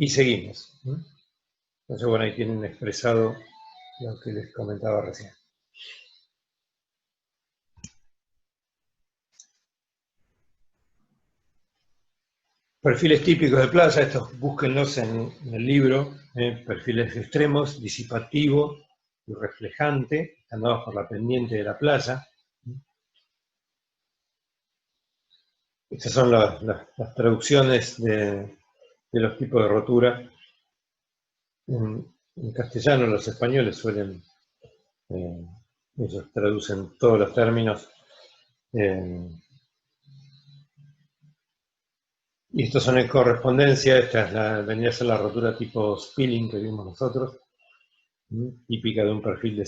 Y seguimos. Entonces, bueno, ahí tienen expresado lo que les comentaba recién. Perfiles típicos de playa, estos búsquenlos en el libro, perfiles extremos, disipativo y reflejante, están dados por la pendiente de la playa. Estas son las traducciones de los tipos de rotura. En castellano los españoles suelen, ellos traducen todos los términos. Y estos son en correspondencia, esta vendría a ser la rotura tipo spilling que vimos nosotros, típica de un perfil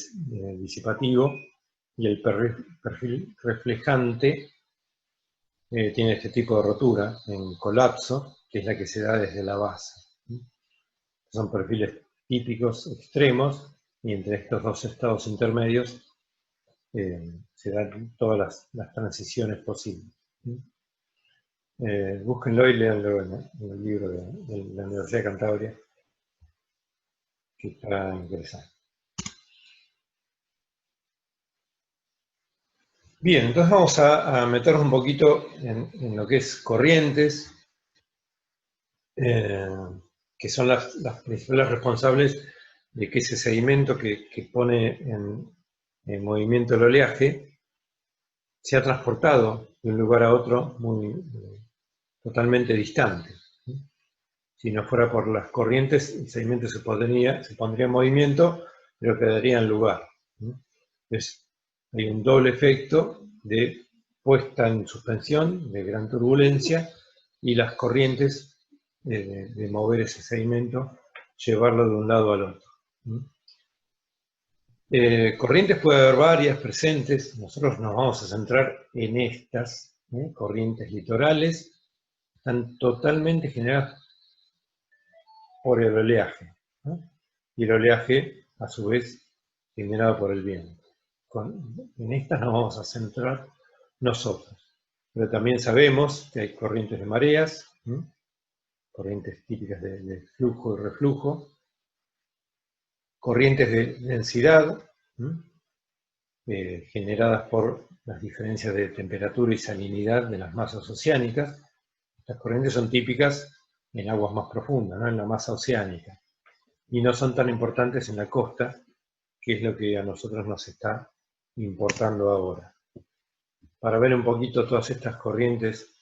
disipativo, y el perfil reflejante tiene este tipo de rotura en colapso, que es la que se da desde la base. Son perfiles típicos extremos, y entre estos dos estados intermedios se dan todas las transiciones posibles. Búsquenlo y léanlo en el libro de la Universidad de Cantabria, que está interesante. Bien, entonces vamos a meternos un poquito en lo que es corrientes, que son las principales responsables de que ese sedimento que pone en movimiento el oleaje sea transportado de un lugar a otro totalmente distante. Si no fuera por las corrientes, el sedimento se pondría en movimiento, pero quedaría en lugar. Entonces, hay un doble efecto de puesta en suspensión, de gran turbulencia, y las corrientes de mover ese sedimento, llevarlo de un lado al otro. Corrientes puede haber varias presentes, nosotros nos vamos a centrar en estas, corrientes litorales, están totalmente generadas por el oleaje, y el oleaje, a su vez, generado por el viento. En estas nos vamos a centrar nosotros, pero también sabemos que hay corrientes de mareas, corrientes típicas de flujo y reflujo, corrientes de densidad, generadas por las diferencias de temperatura y salinidad de las masas oceánicas. Estas corrientes son típicas en aguas más profundas, en la masa oceánica, y no son tan importantes en la costa, que es lo que a nosotros nos está importando ahora. Para ver un poquito todas estas corrientes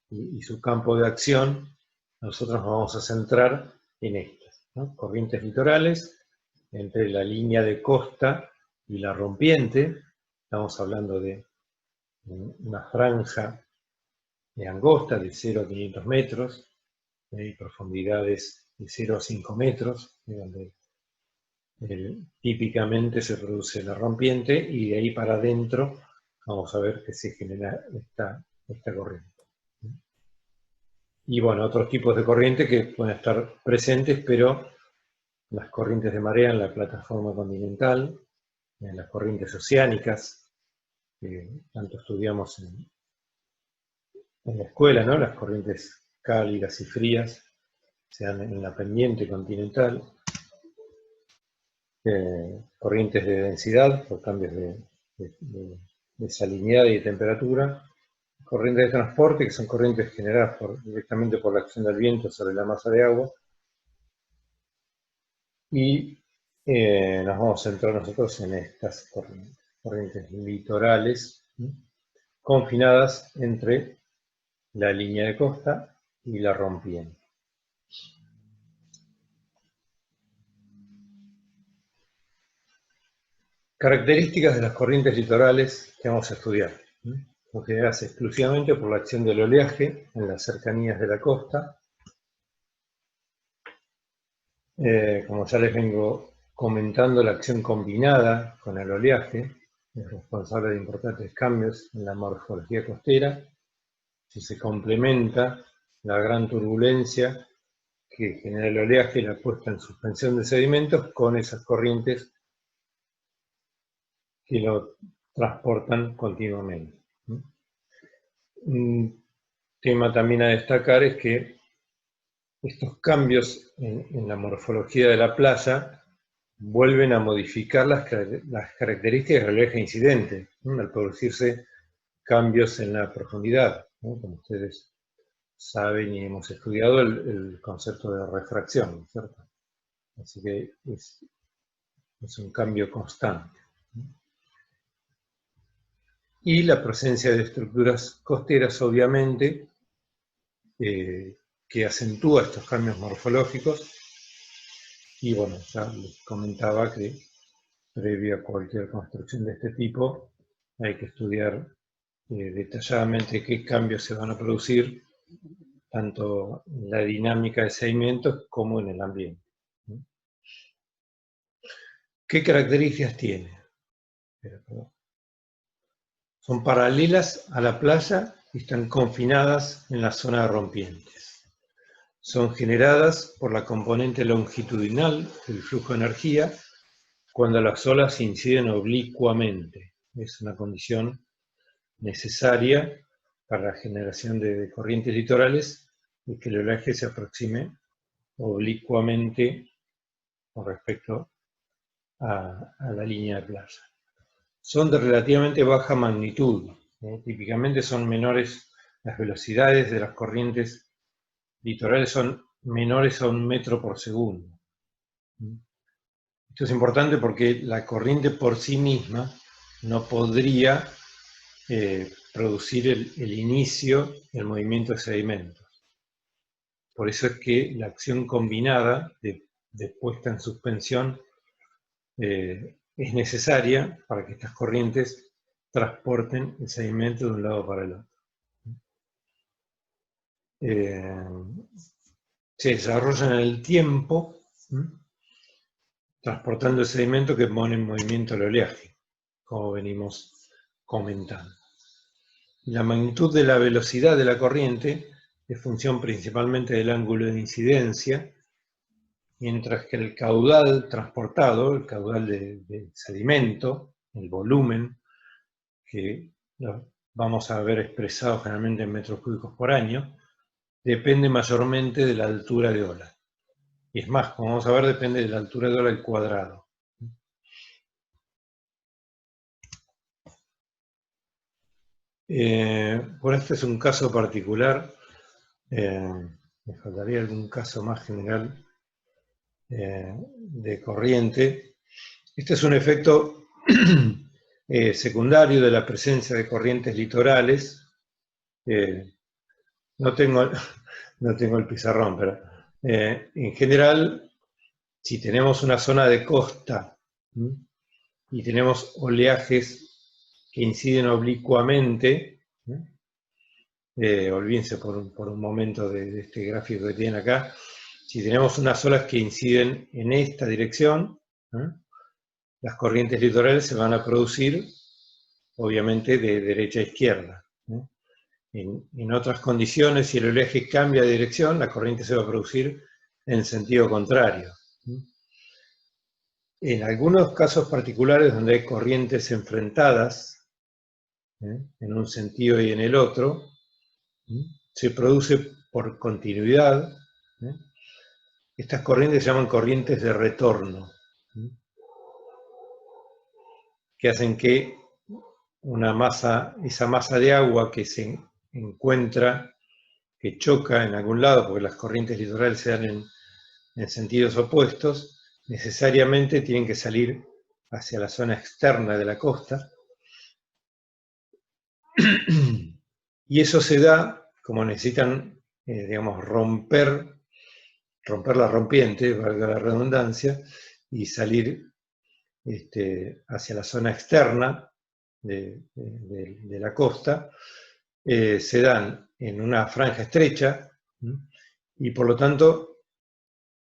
y su campo de acción, nosotros nos vamos a centrar en estas, corrientes litorales, entre la línea de costa y la rompiente. Estamos hablando de una franja angosta de 0 a 500 metros, y profundidades de 0 a 5 metros, donde típicamente se produce la rompiente, y de ahí para adentro vamos a ver que se genera esta corriente. Y bueno, otros tipos de corriente que pueden estar presentes, pero las corrientes de marea en la plataforma continental, en las corrientes oceánicas, que tanto estudiamos en la escuela, ¿no? Las corrientes cálidas y frías se dan en la pendiente continental, corrientes de densidad por cambios de salinidad y de temperatura, corrientes de transporte, que son corrientes generadas directamente por la acción del viento sobre la masa de agua, y nos vamos a centrar nosotros en estas corrientes litorales, confinadas entre la línea de costa y la rompiente. Características de las corrientes litorales que vamos a estudiar. Son generadas exclusivamente por la acción del oleaje en las cercanías de la costa. Como ya les vengo comentando, la acción combinada con el oleaje es responsable de importantes cambios en la morfología costera. Si se complementa la gran turbulencia que genera el oleaje y la puesta en suspensión de sedimentos con esas corrientes que lo transportan continuamente. Un tema también a destacar es que estos cambios en la morfología de la playa vuelven a modificar las características del oleaje incidente, ¿no? Al producirse cambios en la profundidad, ¿no? Como ustedes saben y hemos estudiado el concepto de refracción, ¿cierto? Así que es un cambio constante. Y la presencia de estructuras costeras, obviamente, que acentúa estos cambios morfológicos. Y bueno, ya les comentaba que previo a cualquier construcción de este tipo hay que estudiar detalladamente qué cambios se van a producir, tanto en la dinámica de sedimentos como en el ambiente. ¿Qué características tiene? Son paralelas a la playa y están confinadas en la zona de rompientes. Son generadas por la componente longitudinal del flujo de energía cuando las olas inciden oblicuamente. Es una condición necesaria para la generación de corrientes litorales y que el oleaje se aproxime oblicuamente con respecto a la línea de playa. Son de relativamente baja magnitud. Típicamente son menores, las velocidades de las corrientes litorales son menores a 1 metro por segundo. Esto es importante porque la corriente por sí misma no podría producir el inicio del movimiento de sedimentos. Por eso es que la acción combinada de puesta en suspensión es necesaria para que estas corrientes transporten el sedimento de un lado para el otro. Se desarrollan en el tiempo, transportando el sedimento que pone en movimiento el oleaje, como venimos comentando. La magnitud de la velocidad de la corriente es función principalmente del ángulo de incidencia, mientras que el caudal transportado, el caudal de sedimento, el volumen, que lo vamos a ver expresado generalmente en metros cúbicos por año, depende mayormente de la altura de ola. Y es más, como vamos a ver, depende de la altura de ola al cuadrado. Bueno, este es un caso particular. Me faltaría algún caso más general de corriente. Este es un efecto secundario de la presencia de corrientes litorales. No tengo el pizarrón, pero en general, si tenemos una zona de costa y tenemos oleajes que inciden oblicuamente, olvídense por un momento de este gráfico que tienen acá, si tenemos unas olas que inciden en esta dirección, las corrientes litorales se van a producir, obviamente, de derecha a izquierda. En otras condiciones, si el oleaje cambia de dirección, la corriente se va a producir en sentido contrario. En algunos casos particulares donde hay corrientes enfrentadas, en un sentido y en el otro, se produce por continuidad. Estas corrientes se llaman corrientes de retorno, que hacen que esa masa de agua que se encuentra, que choca en algún lado, porque las corrientes litorales se dan en sentidos opuestos, necesariamente tienen que salir hacia la zona externa de la costa. Y eso se da como necesitan, digamos, romper la rompiente, valga la redundancia, y salir hacia la zona externa de la costa, se dan en una franja estrecha y por lo tanto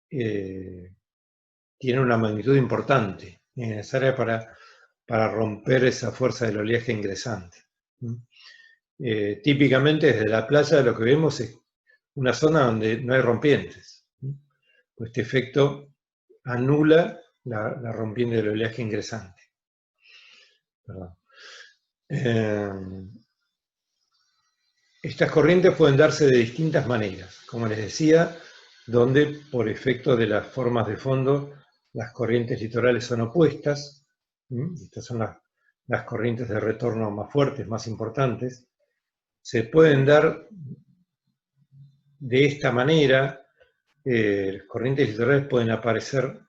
tienen una magnitud importante, necesaria para romper esa fuerza del oleaje ingresante. Típicamente desde la playa lo que vemos es una zona donde no hay rompientes. Este efecto anula la rompiente del oleaje ingresante. Estas corrientes pueden darse de distintas maneras. Como les decía, donde por efecto de las formas de fondo, las corrientes litorales son opuestas. Estas son las corrientes de retorno más fuertes, más importantes. Se pueden dar de esta manera. Las corrientes litorales pueden aparecer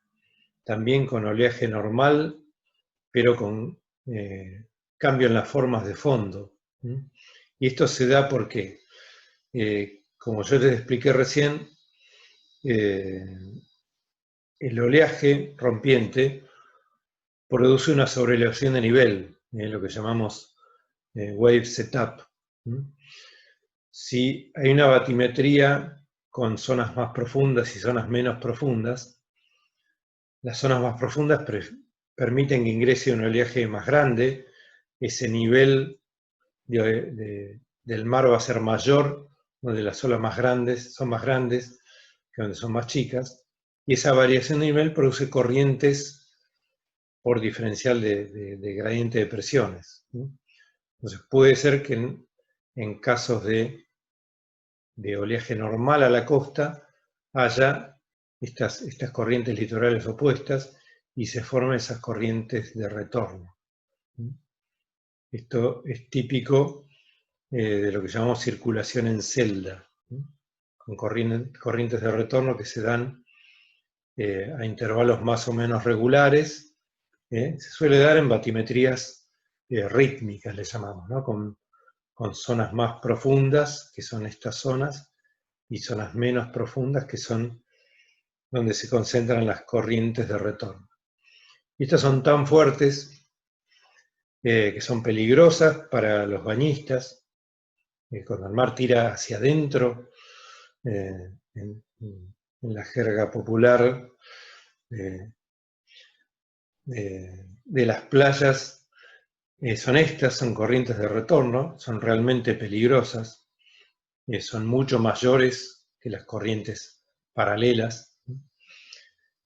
también con oleaje normal, pero con cambio en las formas de fondo. Y esto se da porque, como yo les expliqué recién, el oleaje rompiente produce una sobreelevación de nivel, lo que llamamos wave setup. Si hay una batimetría con zonas más profundas y zonas menos profundas, las zonas más profundas permiten que ingrese un oleaje más grande, ese nivel del mar va a ser mayor, donde las olas más grandes son más grandes que donde son más chicas, y esa variación de nivel produce corrientes por diferencial de gradiente de presiones. Entonces puede ser que en casos de oleaje normal a la costa haya estas corrientes litorales opuestas y se formen esas corrientes de retorno. Esto es típico de lo que llamamos circulación en celda, con corrientes de retorno que se dan a intervalos más o menos regulares. Se suele dar en batimetrías rítmicas, le llamamos, ¿no? Con zonas más profundas, que son estas zonas, y zonas menos profundas, que son donde se concentran las corrientes de retorno. Y estas son tan fuertes que son peligrosas para los bañistas. Cuando el mar tira hacia adentro, en la jerga popular de las playas, son corrientes de retorno, son realmente peligrosas, son mucho mayores que las corrientes paralelas,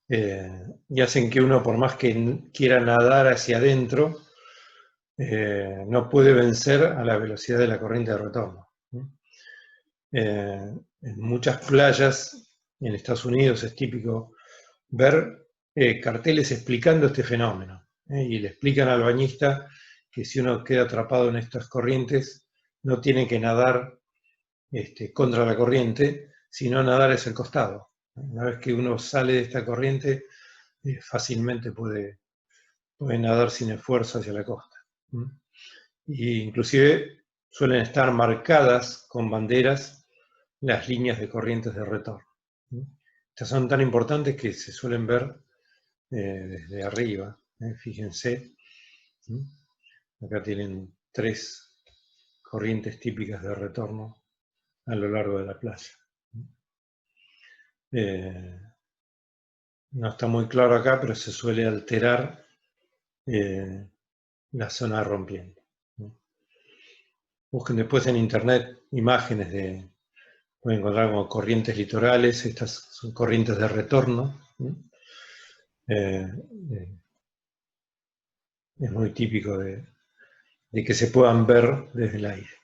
y hacen que uno, por más que quiera nadar hacia adentro, no puede vencer a la velocidad de la corriente de retorno. En muchas playas en Estados Unidos es típico ver carteles explicando este fenómeno, y le explican al bañista que si uno queda atrapado en estas corrientes no tiene que nadar contra la corriente, sino nadar hacia el costado. Una vez que uno sale de esta corriente, fácilmente puede nadar sin esfuerzo hacia la costa. Y inclusive suelen estar marcadas con banderas las líneas de corrientes de retorno. Estas son tan importantes que se suelen ver desde arriba. Fíjense, acá tienen 3 corrientes típicas de retorno a lo largo de la playa. No está muy claro acá, pero se suele alterar la zona rompiente. Busquen después en internet imágenes pueden encontrar como corrientes litorales. Estas son corrientes de retorno. Es muy típico de que se puedan ver desde el aire.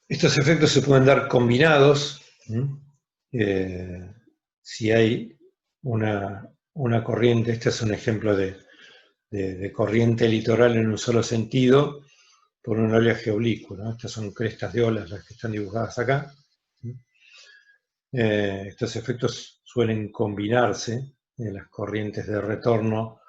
Estos efectos se pueden dar combinados. Si hay una corriente, este es un ejemplo de corriente litoral en un solo sentido, por un oleaje oblicuo, ¿no? Estas son crestas de olas las que están dibujadas acá. Estos efectos suelen combinarse en las corrientes de retorno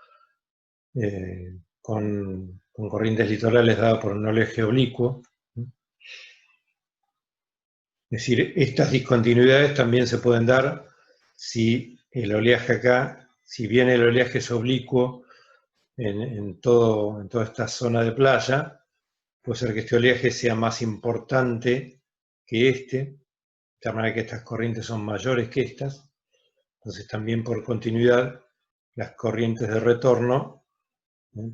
con corrientes litorales dadas por un oleaje oblicuo. Es decir, estas discontinuidades también se pueden dar si el oleaje acá, si bien el oleaje es oblicuo en toda esta zona de playa, puede ser que este oleaje sea más importante que de tal manera que estas corrientes son mayores que estas. Entonces también por continuidad las corrientes de retorno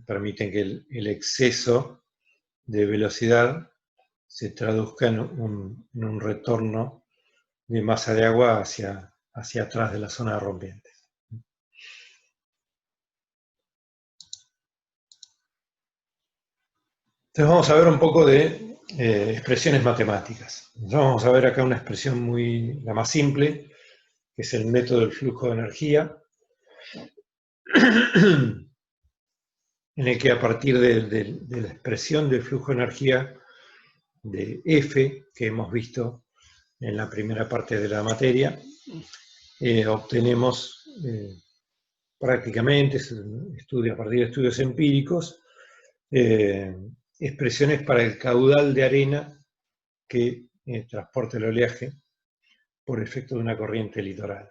permiten que el exceso de velocidad se traduzca en un retorno de masa de agua hacia atrás de la zona de rompientes. Entonces vamos a ver un poco de expresiones matemáticas. Entonces vamos a ver acá una expresión la más simple, que es el método del flujo de energía, en el que a partir de la expresión del flujo de energía de F, que hemos visto en la primera parte de la materia, obtenemos prácticamente, a partir de estudios empíricos, expresiones para el caudal de arena que transporta el oleaje por efecto de una corriente litoral.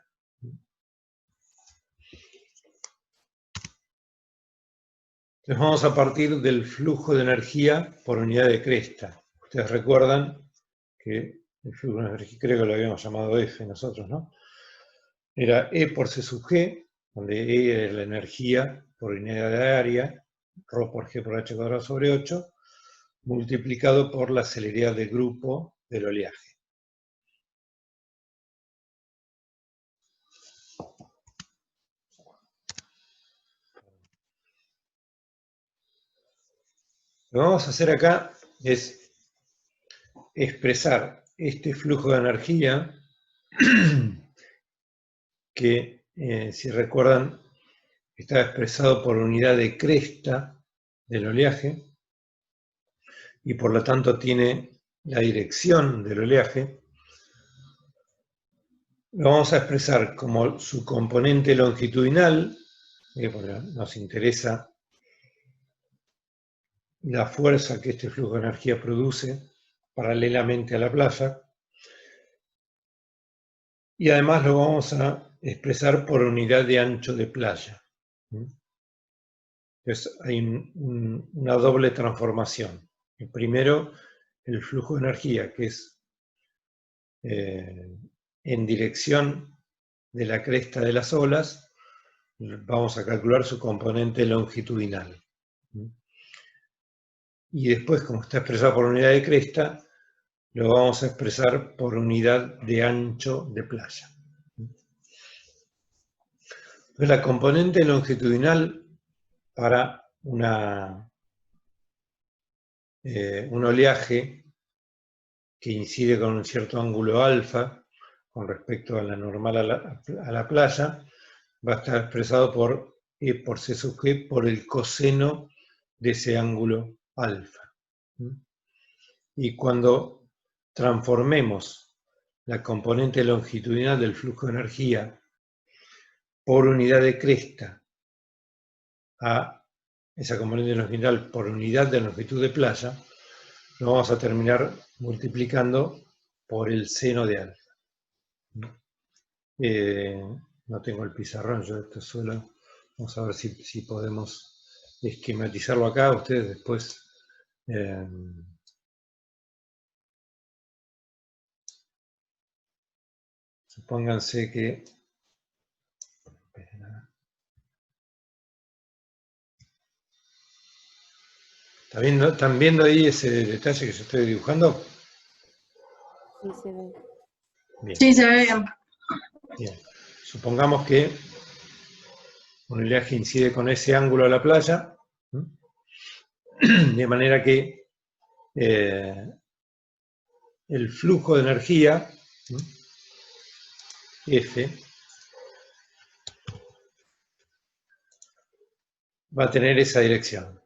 Entonces vamos a partir del flujo de energía por unidad de cresta. Ustedes recuerdan que el flujo de energía, creo que lo habíamos llamado F nosotros, ¿no? Era E por C sub G, donde E es la energía por unidad de área, ρ por G por H cuadrado sobre 8, multiplicado por la celeridad de grupo del oleaje. Lo que vamos a hacer acá es expresar este flujo de energía que, si recuerdan, está expresado por unidad de cresta del oleaje y por lo tanto tiene la dirección del oleaje. Lo vamos a expresar como su componente longitudinal, porque nos interesa la fuerza que este flujo de energía produce paralelamente a la playa, y además lo vamos a expresar por unidad de ancho de playa. Entonces hay una doble transformación. El primero, el flujo de energía, que es en dirección de la cresta de las olas, vamos a calcular su componente longitudinal. Y después, como está expresado por unidad de cresta, lo vamos a expresar por unidad de ancho de playa. Entonces, la componente longitudinal para un oleaje que incide con un cierto ángulo alfa con respecto a la normal a la playa, va a estar expresado por E por C sub G por el coseno de ese ángulo alfa. Y cuando transformemos la componente longitudinal del flujo de energía por unidad de cresta a esa componente longitudinal por unidad de longitud de playa, lo vamos a terminar multiplicando por el seno de alfa. No tengo el pizarrón, yo esto solo. Vamos a ver si podemos esquematizarlo acá. Ustedes después supónganse que ¿están viendo ahí ese detalle que yo estoy dibujando? Sí, se ve. Bien. Sí, se ve bien. Bien. Supongamos que un oleaje incide con ese ángulo a la playa, de manera que el flujo de energía, F, va a tener esa dirección.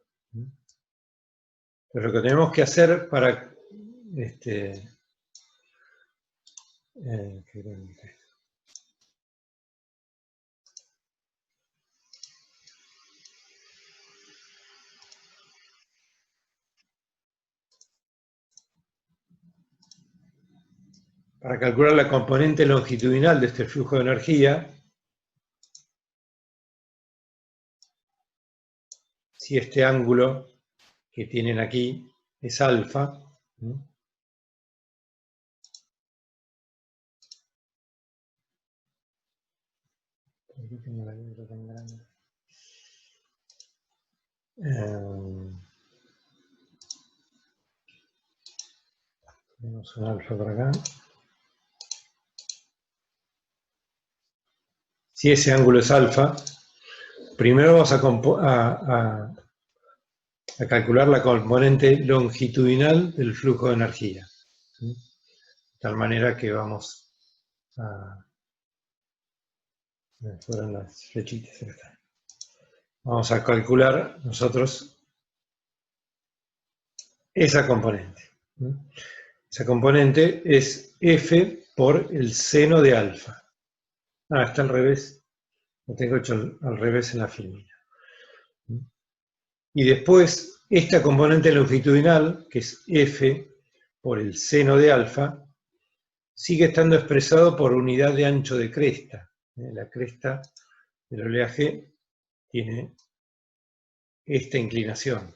Pero lo que tenemos que hacer para calcular la componente longitudinal de este flujo de energía, si este ángulo que tienen aquí es alfa, tenemos un alfa por acá. Si ese ángulo es alfa, primero vamos a calcular la componente longitudinal del flujo de energía. ¿Sí? De tal manera que vamos a... fueron las flechitas acá. Vamos a calcular nosotros esa componente. Esa componente es F por el seno de alfa. Ah, está al revés. Lo tengo hecho al revés en la filmina. Y después, esta componente longitudinal, que es F por el seno de alfa, sigue estando expresado por unidad de ancho de cresta. La cresta del oleaje tiene esta inclinación.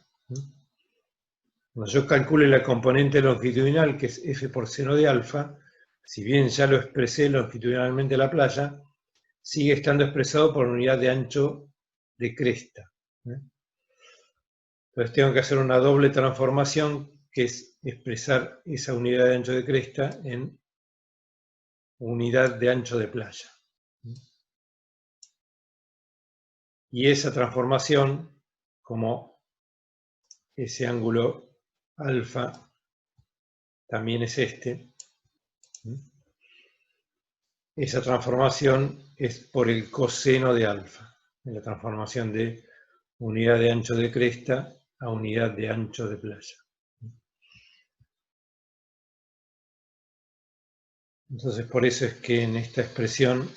Cuando yo calcule la componente longitudinal, que es F por seno de alfa, si bien ya lo expresé longitudinalmente en la playa, sigue estando expresado por unidad de ancho de cresta. Entonces tengo que hacer una doble transformación, que es expresar esa unidad de ancho de cresta en unidad de ancho de playa. Y esa transformación, como ese ángulo alfa también es este, esa transformación es por el coseno de alfa, la transformación de unidad de ancho de cresta a unidad de ancho de playa. Entonces, por eso es que en esta expresión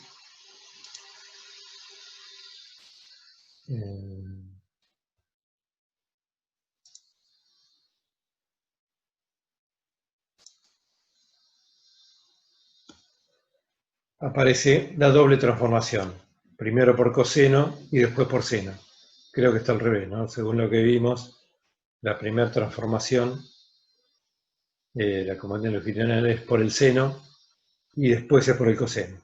aparece la doble transformación, primero por coseno y después por seno. Creo que está al revés, ¿no? Según lo que vimos, la primera transformación, la componente longitudinal es por el seno y después es por el coseno.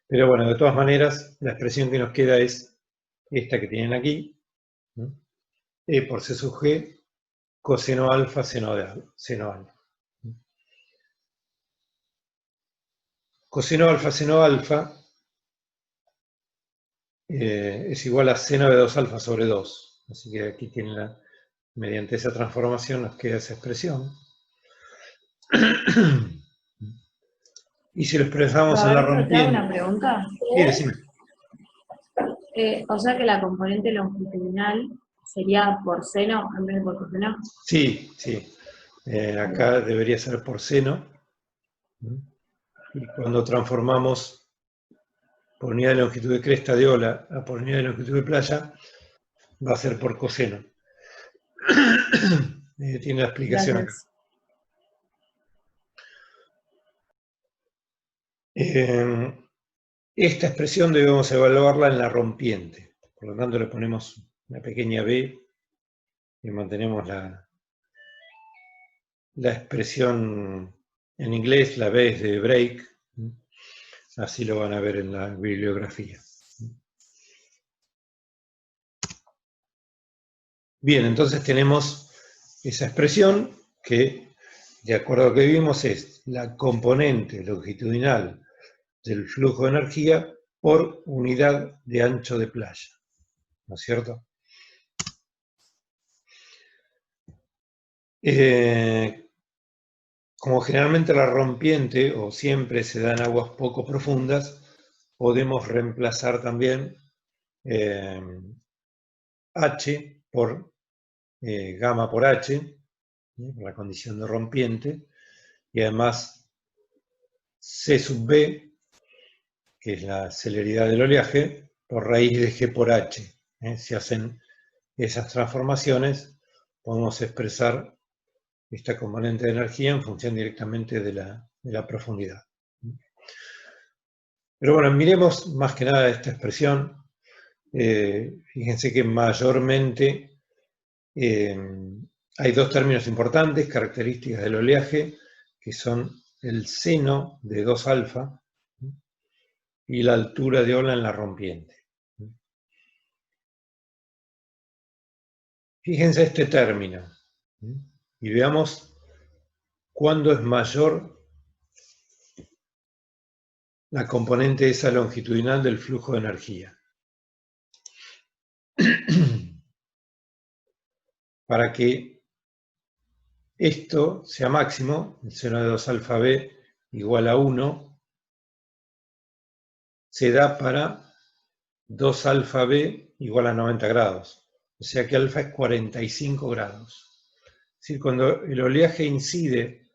Pero bueno, de todas maneras, la expresión que nos queda es esta que tienen aquí, ¿no? E por C sub G, coseno alfa, seno alfa. Coseno alfa es igual a seno de 2 alfa sobre 2. Así que aquí tienen mediante esa transformación nos queda esa expresión. Y si lo expresamos en la Roberto, te hago rompiente... una pregunta. Sí, decime. O sea que la componente longitudinal sería por seno en vez de por coseno. Sí, sí. Acá debería ser por seno. Y cuando transformamos por unidad de longitud de cresta de ola a por unidad de longitud de playa, va a ser por coseno. Tiene la explicación acá. Gracias. Esta expresión debemos evaluarla en la rompiente. Por lo tanto, le ponemos una pequeña b y mantenemos la expresión en inglés, la b es de break. Así lo van a ver en la bibliografía. Bien, entonces tenemos esa expresión que, de acuerdo a lo que vimos, es la componente longitudinal del flujo de energía por unidad de ancho de playa. ¿No es cierto? Como generalmente la rompiente, o siempre se da en aguas poco profundas, podemos reemplazar también H por gamma por H, la condición de rompiente, y además C sub B, que es la celeridad del oleaje, por raíz de G por H. Si hacen esas transformaciones, podemos expresar esta componente de energía en función directamente de la profundidad. Pero bueno, miremos más que nada esta expresión. Fíjense que mayormente hay dos términos importantes, características del oleaje, que son el seno de 2 alfa y la altura de ola en la rompiente. Fíjense este término y veamos cuándo es mayor la componente esa longitudinal del flujo de energía. para que esto sea máximo, el seno de 2 alfa b igual a 1, se da para 2 alfa b igual a 90 grados. O sea que alfa es 45 grados. Es decir, cuando el oleaje incide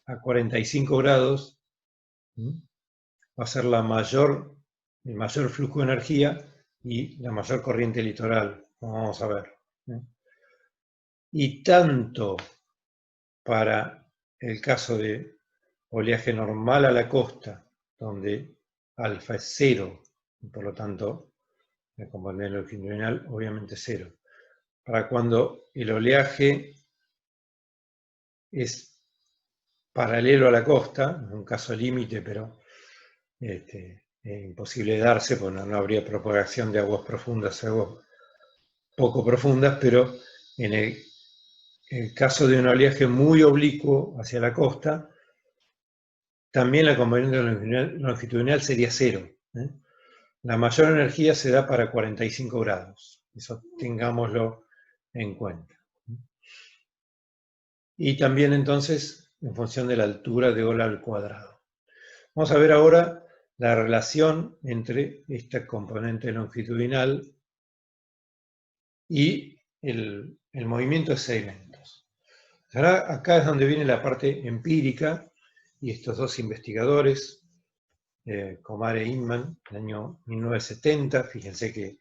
a 45 grados, va a ser el mayor flujo de energía y la mayor corriente litoral, como vamos a ver. Y tanto para el caso de oleaje normal a la costa, donde alfa es 0, y por lo tanto la componente longitudinal obviamente es 0. Para cuando el oleaje es paralelo a la costa, es un caso límite, pero es imposible de darse, porque no habría propagación de aguas profundas a aguas poco profundas, pero en el caso de un oleaje muy oblicuo hacia la costa, también la componente longitudinal sería 0. La mayor energía se da para 45 grados. Eso tengámoslo en cuenta. Y también entonces en función de la altura de ola al cuadrado. Vamos a ver ahora la relación entre esta componente longitudinal y el movimiento de sedimentos. Ahora, acá es donde viene la parte empírica, y estos dos investigadores, Komar e Inman, en el año 1970, fíjense que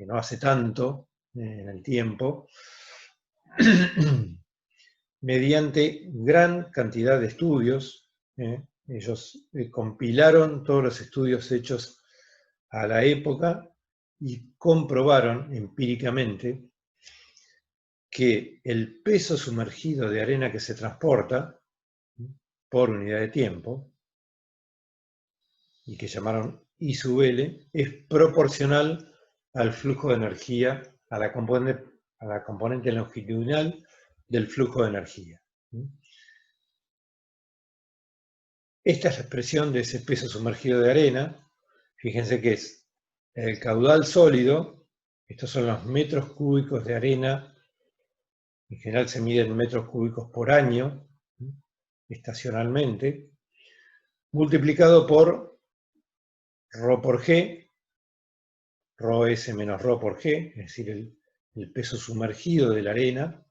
no hace tanto en el tiempo, mediante gran cantidad de estudios, ellos compilaron todos los estudios hechos a la época y comprobaron empíricamente que el peso sumergido de arena que se transporta por unidad de tiempo, y que llamaron I sub L, es proporcional al flujo de energía, a la componente longitudinal del flujo de energía. Esta es la expresión de ese peso sumergido de arena. Fíjense que es el caudal sólido, estos son los metros cúbicos de arena, en general se miden metros cúbicos por año, estacionalmente, multiplicado por ρ por G, ρS menos ρ por G, es decir, el peso sumergido de la arena.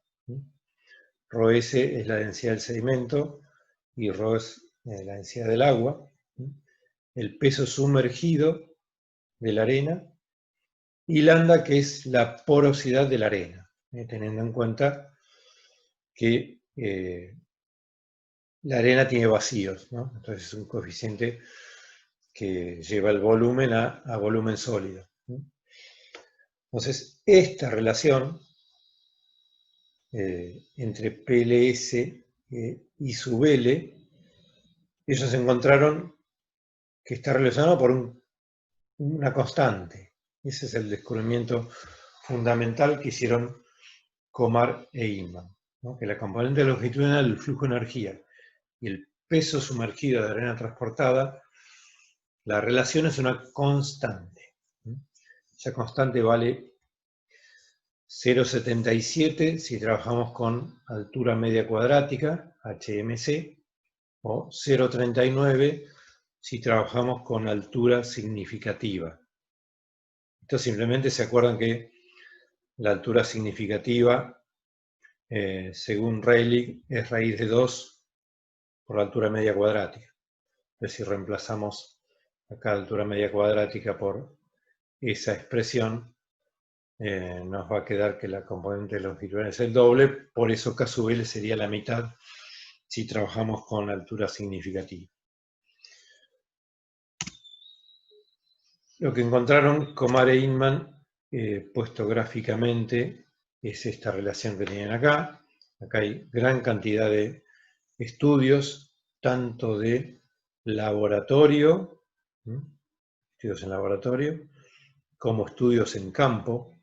ρS es la densidad del sedimento y ρ es la densidad del agua. El peso sumergido de la arena, y lambda, que es la porosidad de la arena, teniendo en cuenta que la arena tiene vacíos, ¿no? Entonces es un coeficiente que lleva el volumen a volumen sólido. Entonces, esta relación entre PLS y sub L, ellos encontraron que está relacionado por una constante. Ese es el descubrimiento fundamental que hicieron Komar e Inman, ¿no? Que la componente longitudinal del flujo de energía y el peso sumergido de arena transportada, la relación es una constante. Esa constante vale 0,77 si trabajamos con altura media cuadrática, HMC, o 0,39 si trabajamos con altura significativa. Esto simplemente se acuerdan que la altura significativa, según Rayleigh, es raíz de 2 por la altura media cuadrática. Entonces, si reemplazamos acá la altura media cuadrática por esa expresión, nos va a quedar que la componente longitudinal es el doble, por eso K sub L sería la mitad si trabajamos con altura significativa. Lo que encontraron Komar e Inman, puesto gráficamente, es esta relación que tienen acá. Acá hay gran cantidad de estudios, tanto de laboratorio, estudios en laboratorio, como estudios en campo,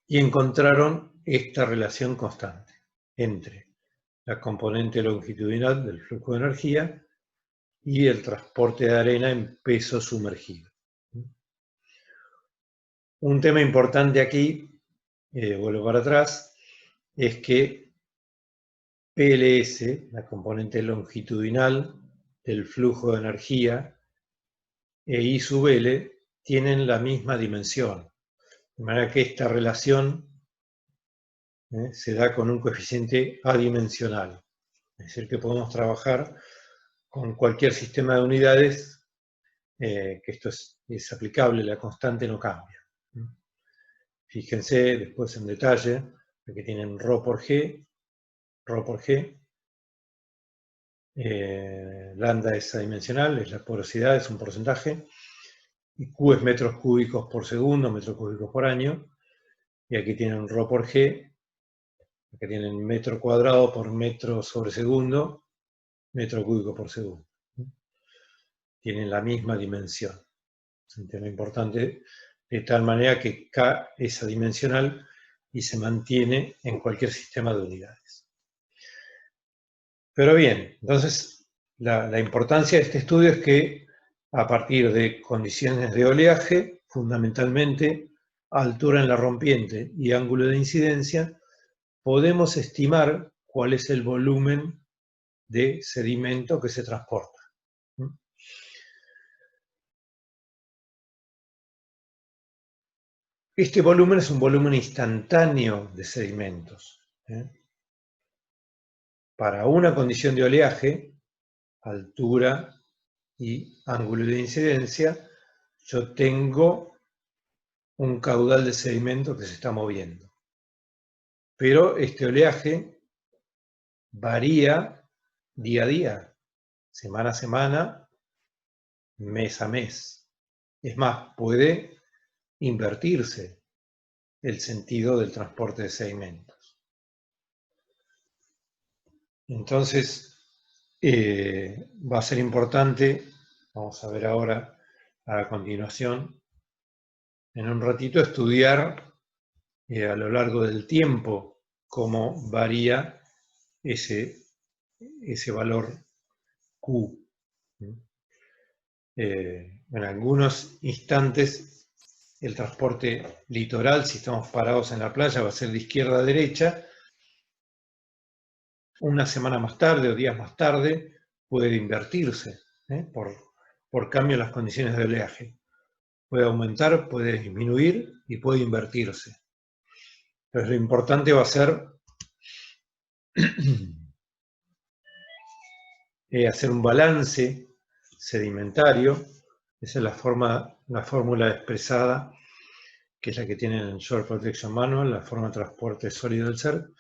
y encontraron esta relación constante entre la componente longitudinal del flujo de energía y el transporte de arena en peso sumergido. Un tema importante aquí vuelvo para atrás, es que PLS, la componente longitudinal del flujo de energía, e I sub L tienen la misma dimensión. De manera que esta relación se da con un coeficiente adimensional. Es decir, que podemos trabajar con cualquier sistema de unidades, que esto es aplicable, la constante no cambia. Fíjense después en detalle, que tienen ρ por G, lambda es adimensional, es la porosidad, es un porcentaje, y Q es metros cúbicos por segundo, metros cúbicos por año, y aquí tienen ρ por G, que tienen metro cuadrado por metro sobre segundo, metro cúbico por segundo. Tienen la misma dimensión. Es un tema importante, de tal manera que K es adimensional y se mantiene en cualquier sistema de unidades. Pero bien, entonces la importancia de este estudio es que a partir de condiciones de oleaje, fundamentalmente altura en la rompiente y ángulo de incidencia, podemos estimar cuál es el volumen de sedimento que se transporta. Este volumen es un volumen instantáneo de sedimentos. Para una condición de oleaje, altura y ángulo de incidencia, yo tengo un caudal de sedimento que se está moviendo. Pero este oleaje varía día a día, semana a semana, mes a mes. Es más, puede invertirse el sentido del transporte de sedimentos. Entonces, va a ser importante, vamos a ver ahora a continuación, en un ratito, estudiar a lo largo del tiempo cómo varía ese valor Q. En algunos instantes el transporte litoral, si estamos parados en la playa, va a ser de izquierda a derecha. Una semana más tarde o días más tarde puede invertirse por cambio en las condiciones de oleaje. Puede aumentar, puede disminuir y puede invertirse. Entonces lo importante va a ser hacer un balance sedimentario. Esa es la fórmula expresada, que es la que tienen en el Shore Protection Manual, la forma de transporte sólido del CERC,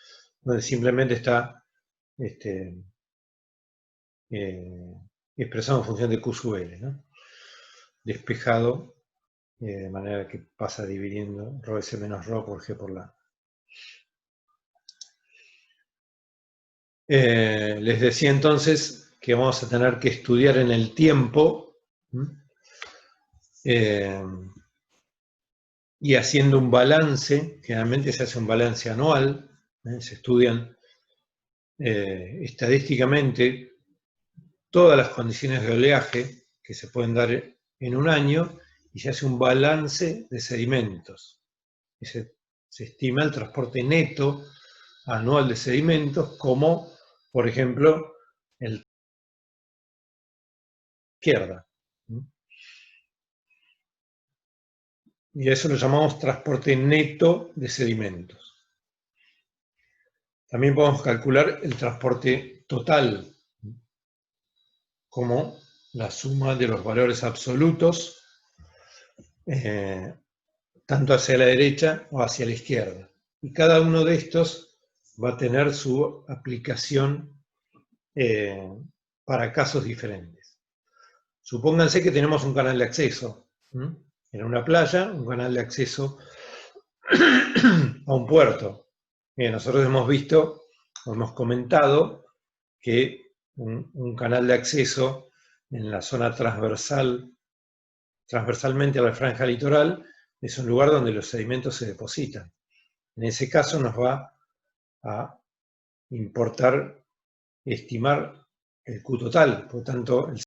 donde simplemente está expresado en función de Q sub L, ¿no? Despejado, de manera que pasa dividiendo ρS menos ρ por G por lambda. Les decía entonces que vamos a tener que estudiar en el tiempo y haciendo un balance. Generalmente se hace un balance anual, se estudian estadísticamente todas las condiciones de oleaje que se pueden dar en un año y se hace un balance de sedimentos. Y se estima el transporte neto anual de sedimentos como, por ejemplo, el izquierda. Y a eso lo llamamos transporte neto de sedimentos. También podemos calcular el transporte total, como la suma de los valores absolutos, tanto hacia la derecha o hacia la izquierda. Y cada uno de estos va a tener su aplicación para casos diferentes. Supónganse que tenemos un canal de acceso. En una playa, un canal de acceso a un puerto. Nosotros hemos visto, o hemos comentado, que un canal de acceso en la zona transversalmente a la franja litoral, es un lugar donde los sedimentos se depositan. En ese caso nos va a importar estimar el Q total, por tanto, el